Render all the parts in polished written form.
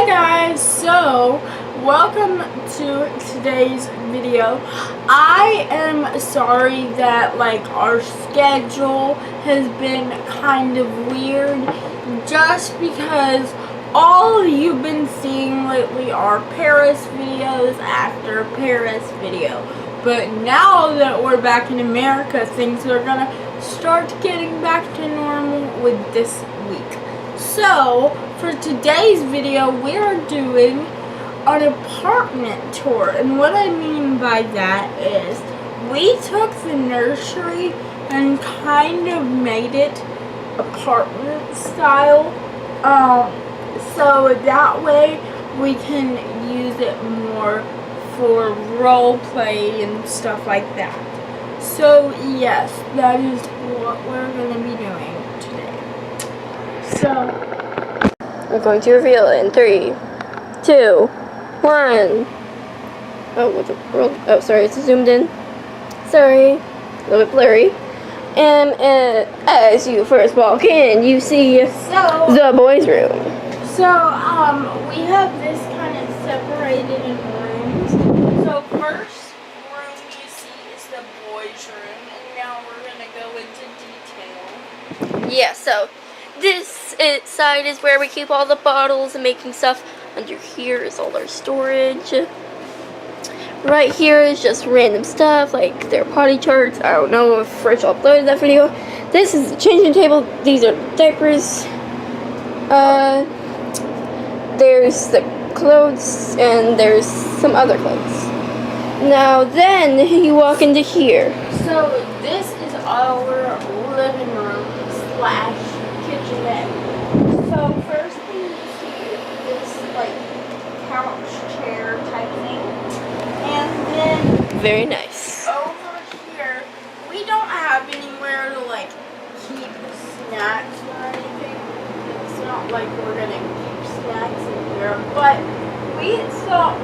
guys, so welcome to today's video. I am sorry that our schedule has been kind of weird just because all you've been seeing lately are Paris videos after Paris video. But now that we're back in America, things are gonna start getting back to normal with this week. So, for today's video, we're doing an apartment tour. And what I mean by that is, we took the nursery and kind of made it apartment style. So that way we can use it more for role play and stuff like that. So yes, that is what we're going to be doing today. So I'm going to reveal it in 3, 2, 1. Oh, sorry, it's zoomed in. Sorry, a little bit blurry. And as you first walk in, you see the boys' room. So, we have this kind of separated in rooms. So, first room you see is the boys' room, and now we're going to go into detail. Yeah, so this side is where we keep all the bottles and making stuff. Under here is all our storage. Right here is just random stuff, like their potty charts. I don't know if Rich uploaded that video. This is the changing table. These are diapers. There's the clothes, and there's some other clothes. Now then, you walk into here. So this is our living room / kitchenette. So first thing you see is this couch chair type thing. And then Very nice. over here, we don't have anywhere to keep snacks or anything. It's not like we're gonna keep snacks in here, but we thought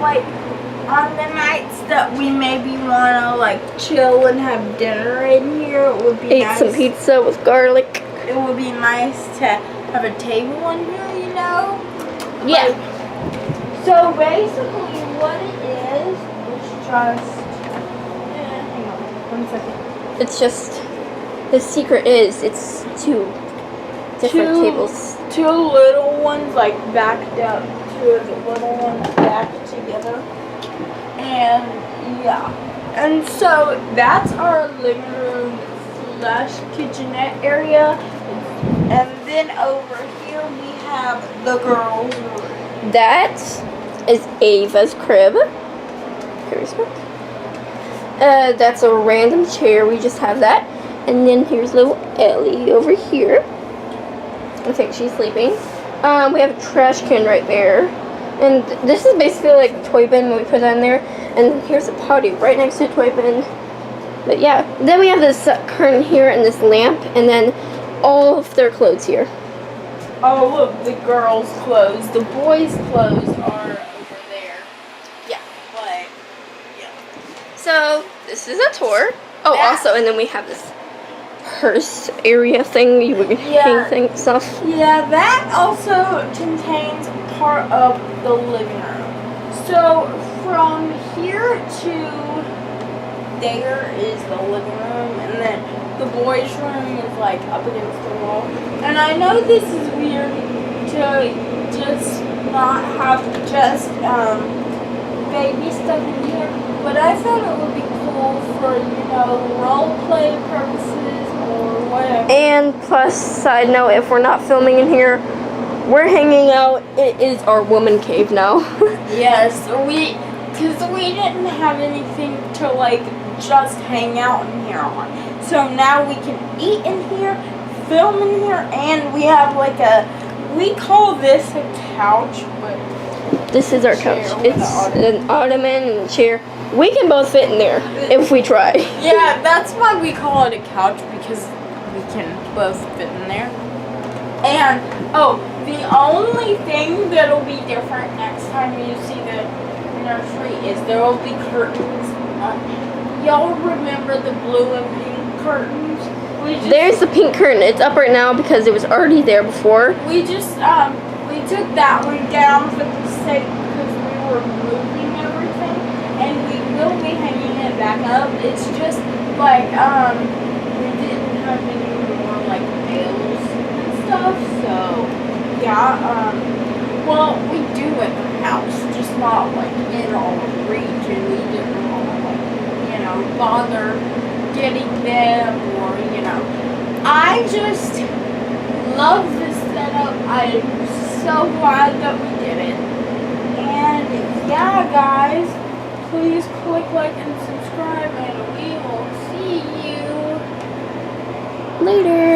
on the nights that we maybe wanna chill and have dinner in here, it would be nice. Ate some pizza with garlic. It would be nice to have a table in here, you know? Yeah. So basically what it is just hang on 1 second. It's just, the secret is it's two different tables. Two little ones backed up, two of the little ones backed together. And yeah. And so that's our living room / kitchenette area. And then over here we have the girls' room. That is Ava's crib. That's a random chair. We just have that. And then here's little Ellie over here. I think she's sleeping. We have a trash can right there. And this is basically like a toy bin when we put that in there. And here's a potty right next to a toy bin. But yeah, then we have this curtain here and this lamp. And then all of their clothes here. All of the girls' clothes. The boys' clothes are over there. Yeah. But, yeah. So, this is a tour. Oh, also, and then we have this purse area thing. You would hang stuff. Yeah, that also contains part of the living room. So, from here to there is the living room, and then the boys' room is up against the wall. And I know this is weird to just not have just baby stuff in here, but I thought it would be cool for role play purposes or whatever. And plus, side note, if we're not filming in here, we're hanging out. It is our woman cave now. Yes, because we didn't have anything to just hang out in here on. So now we can eat in here, film in here, and we have we call this a couch, but this is our couch. It's an ottoman and a chair. We can both fit in there if we try. Yeah, that's why we call it a couch, because we can both fit in there. And, the only thing that'll be different next time you see the nursery is there will be curtains. Y'all remember the blue and pink curtains? There's the pink curtain. It's up right now because it was already there before. We just we took that one down for the sake because we were moving everything, and we will be hanging it back up. It's just like we didn't have any more like nails and stuff, so yeah. Well, we do at the house, just not like in our reach, and we didn't want to like bother getting them or I just love this setup. I'm so glad that we did it. And yeah, guys, please click like and subscribe, and we will see you Later.